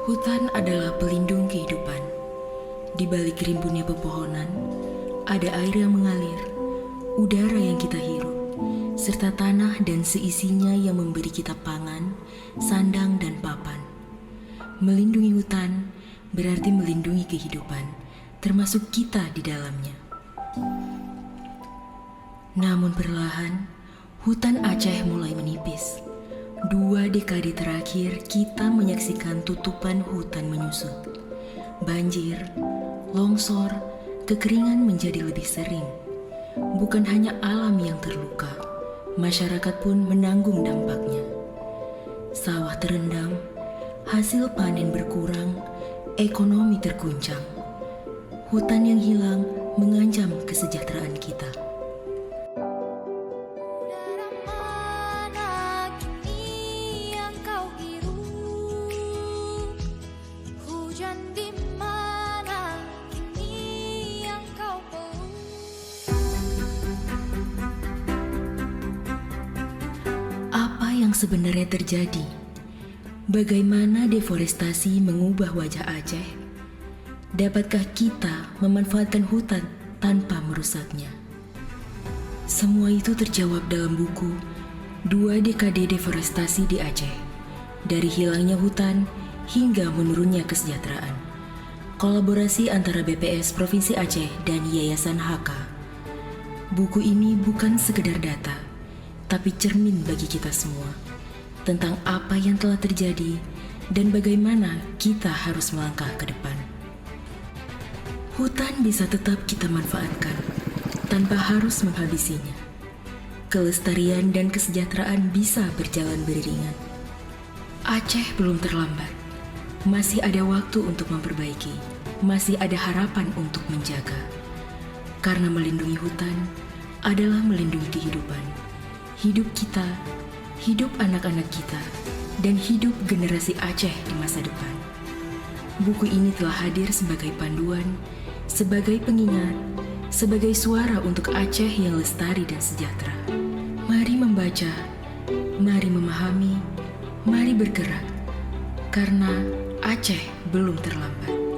Hutan adalah pelindung kehidupan. Di balik rimbunnya pepohonan, ada air yang mengalir, udara yang kita hirup, serta tanah dan seisinya yang memberi kita pangan, sandang, dan papan. Melindungi hutan berarti melindungi kehidupan, termasuk kita di dalamnya. Namun perlahan, hutan Aceh mulai menipis. 2 dekade terakhir kita menyaksikan tutupan hutan menyusut. Banjir, longsor, kekeringan menjadi lebih sering. Bukan hanya alam yang terluka, masyarakat pun menanggung dampaknya. Sawah terendam, hasil panen berkurang, ekonomi terguncang. Hutan yang hilang mengancam kesejahteraan kita. Apa yang sebenarnya terjadi? Bagaimana deforestasi mengubah wajah Aceh? Dapatkah kita memanfaatkan hutan tanpa merusaknya? Semua itu terjawab dalam buku 2 Dekade Deforestasi di Aceh, dari hilangnya hutan hingga menurunnya kesejahteraan. Kolaborasi antara BPS Provinsi Aceh dan Yayasan HK. Buku ini bukan sekedar data, tapi cermin bagi kita semua tentang apa yang telah terjadi dan bagaimana kita harus melangkah ke depan. Hutan bisa tetap kita manfaatkan tanpa harus menghabisinya. Kelestarian dan kesejahteraan bisa berjalan beriringan. Aceh belum terlambat. Masih ada waktu untuk memperbaiki. Masih ada harapan untuk menjaga. Karena melindungi hutan adalah melindungi kehidupan. Hidup kita, hidup anak-anak kita, dan hidup generasi Aceh di masa depan. Buku ini telah hadir sebagai panduan, sebagai pengingat, sebagai suara untuk Aceh yang lestari dan sejahtera. Mari membaca, mari memahami, mari bergerak, karena Aceh belum terlambat.